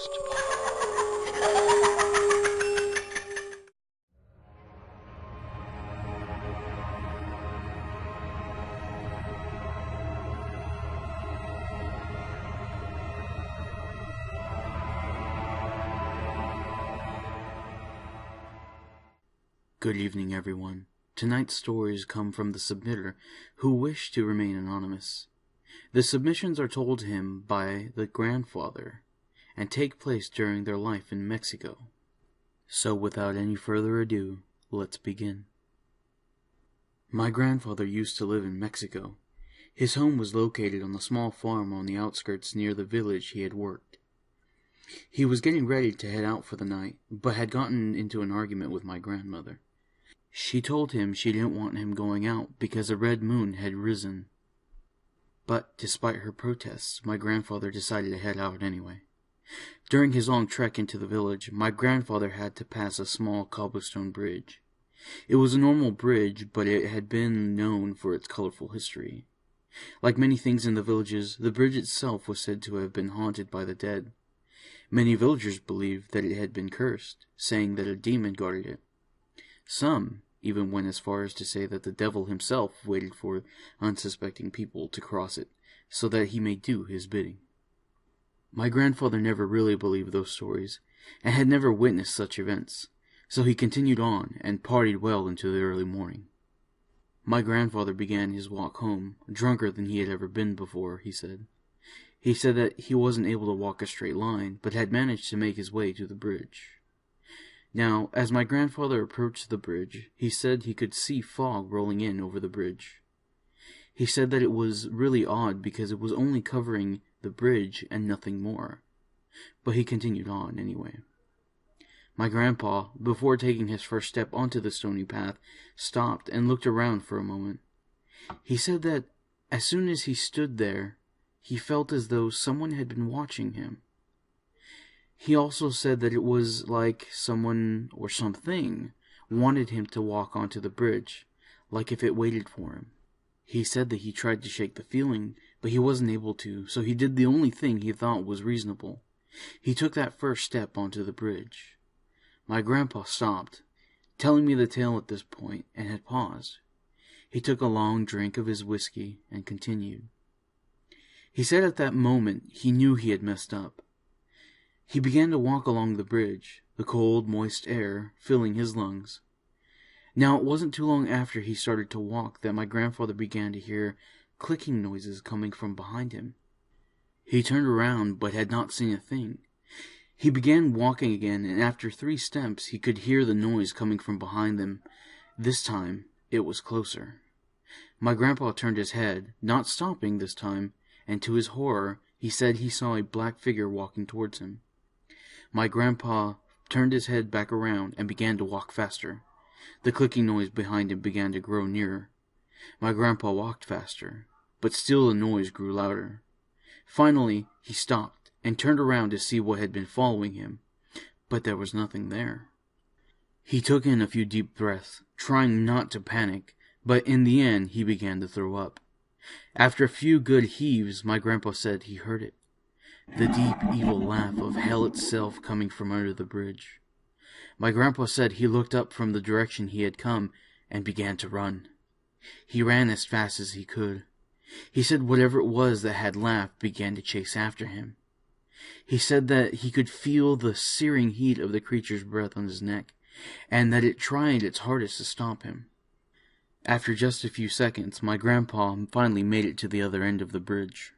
Ghostpaw. Good evening, everyone. Tonight's stories come from the submitter who wished to remain anonymous. The submissions are told to him by the grandfather and take place during their life in Mexico. So without any further ado, let's begin. My grandfather used to live in Mexico. His home was located on a small farm on the outskirts near the village he had worked. He was getting ready to head out for the night, but had gotten into an argument with my grandmother. She told him she didn't want him going out because a red moon had risen. But despite her protests, my grandfather decided to head out anyway. During his long trek into the village, my grandfather had to pass a small cobblestone bridge. It was a normal bridge, but it had been known for its colorful history. Like many things in the villages, the bridge itself was said to have been haunted by the dead. Many villagers believed that it had been cursed, saying that a demon guarded it. Some even went as far as to say that the devil himself waited for unsuspecting people to cross it, so that he may do his bidding. My grandfather never really believed those stories, and had never witnessed such events, so he continued on and partied well into the early morning. My grandfather began his walk home, drunker than he had ever been before, he said. He said that he wasn't able to walk a straight line, but had managed to make his way to the bridge. Now, as my grandfather approached the bridge, he said he could see fog rolling in over the bridge. He said that it was really odd because it was only covering the bridge and nothing more. But he continued on anyway. My grandpa, before taking his first step onto the stony path, stopped and looked around for a moment. He said that as soon as he stood there, he felt as though someone had been watching him. He also said that it was like someone or something wanted him to walk onto the bridge, like if it waited for him. He said that he tried to shake the feeling, but he wasn't able to, so he did the only thing he thought was reasonable. He took that first step onto the bridge. My grandpa stopped, telling me the tale at this point, and had paused. He took a long drink of his whiskey and continued. He said at that moment he knew he had messed up. He began to walk along the bridge, the cold, moist air filling his lungs. Now, it wasn't too long after he started to walk that my grandfather began to hear clicking noises coming from behind him. He turned around, but had not seen a thing. He began walking again, and after 3 steps he could hear the noise coming from behind them. This time, it was closer. My grandpa turned his head, not stopping this time, and to his horror, he said he saw a black figure walking towards him. My grandpa turned his head back around and began to walk faster. The clicking noise behind him began to grow nearer. My grandpa walked faster, but still the noise grew louder. Finally, he stopped and turned around to see what had been following him, but there was nothing there. He took in a few deep breaths, trying not to panic, but in the end he began to throw up. After a few good heaves, my grandpa said he heard it. The deep, evil laugh of hell itself coming from under the bridge. My grandpa said he looked up from the direction he had come and began to run. He ran as fast as he could. He said whatever it was that had laughed began to chase after him. He said that he could feel the searing heat of the creature's breath on his neck, and that it tried its hardest to stop him. After just a few seconds, my grandpa finally made it to the other end of the bridge.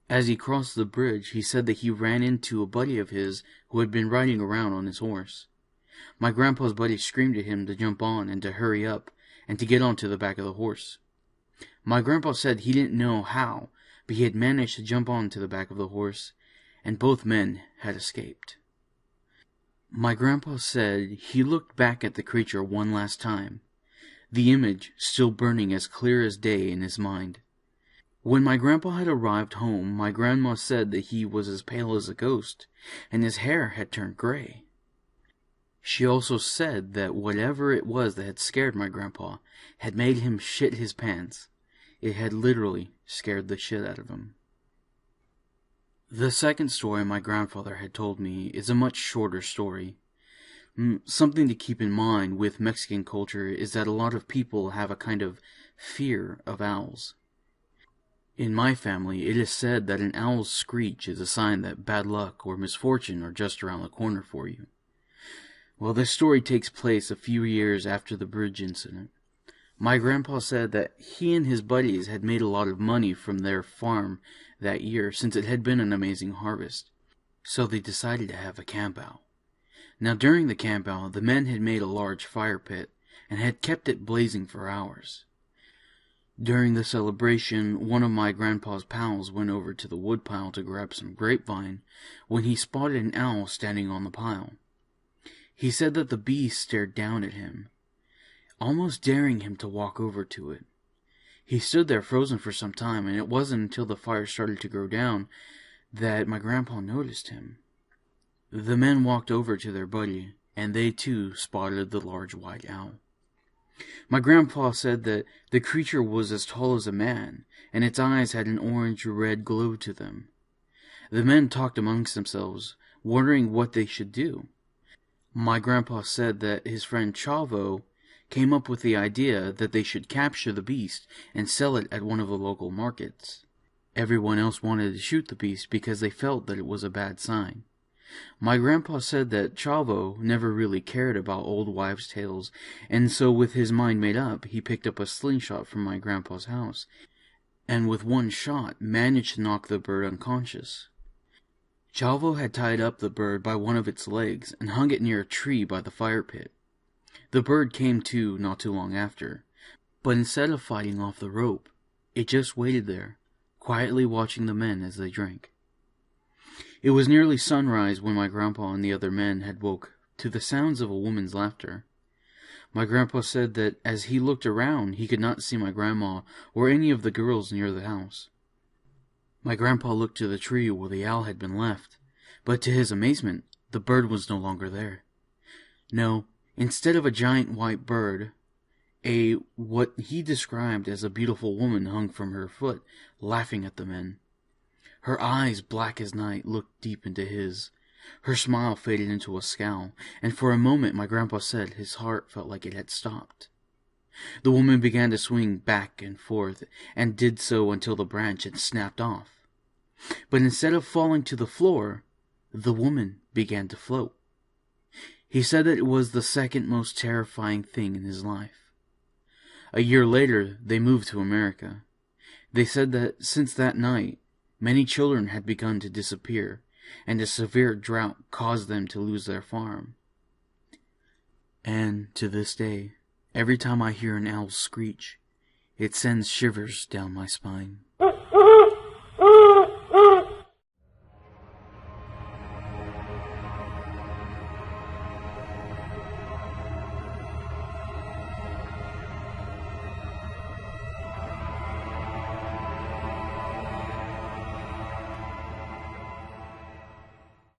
As he crossed the bridge, he said that he ran into a buddy of his who had been riding around on his horse. My grandpa's buddy screamed at him to jump on and to hurry up and to get onto the back of the horse. My grandpa said he didn't know how, but he had managed to jump onto the back of the horse, and both men had escaped. My grandpa said he looked back at the creature one last time, the image still burning as clear as day in his mind. When my grandpa had arrived home, my grandma said that he was as pale as a ghost, and his hair had turned gray. She also said that whatever it was that had scared my grandpa had made him shit his pants. It had literally scared the shit out of him. The second story my grandfather had told me is a much shorter story. Something to keep in mind with Mexican culture is that a lot of people have a kind of fear of owls. In my family, it is said that an owl's screech is a sign that bad luck or misfortune are just around the corner for you. Well, this story takes place a few years after the bridge incident. My grandpa said that he and his buddies had made a lot of money from their farm that year since it had been an amazing harvest. So they decided to have a campout. Now during the campout, the men had made a large fire pit and had kept it blazing for hours. During the celebration, one of my grandpa's pals went over to the woodpile to grab some grapevine when he spotted an owl standing on the pile. He said that the beast stared down at him, almost daring him to walk over to it. He stood there frozen for some time, and it wasn't until the fire started to go down that my grandpa noticed him. The men walked over to their buddy, and they too spotted the large white owl. My grandpa said that the creature was as tall as a man, and its eyes had an orange-red glow to them. The men talked amongst themselves, wondering what they should do. My grandpa said that his friend Chavo came up with the idea that they should capture the beast and sell it at one of the local markets. Everyone else wanted to shoot the beast because they felt that it was a bad sign. My grandpa said that Chavo never really cared about old wives' tales, and so with his mind made up, he picked up a slingshot from my grandpa's house, and with one shot managed to knock the bird unconscious. Chavo had tied up the bird by one of its legs and hung it near a tree by the fire pit. The bird came to not too long after, but instead of fighting off the rope, it just waited there, quietly watching the men as they drank. It was nearly sunrise when my grandpa and the other men had woke to the sounds of a woman's laughter. My grandpa said that as he looked around, he could not see my grandma or any of the girls near the house. My grandpa looked to the tree where the owl had been left, but to his amazement, the bird was no longer there. No, instead of a giant white bird, what he described as a beautiful woman hung from her foot, laughing at the men. Her eyes, black as night, looked deep into his. Her smile faded into a scowl, and for a moment my grandpa said his heart felt like it had stopped. The woman began to swing back and forth, and did so until the branch had snapped off. But instead of falling to the floor, the woman began to float. He said that it was the second most terrifying thing in his life. A year later, they moved to America. They said that since that night, many children had begun to disappear, and a severe drought caused them to lose their farm. And to this day, every time I hear an owl screech, it sends shivers down my spine.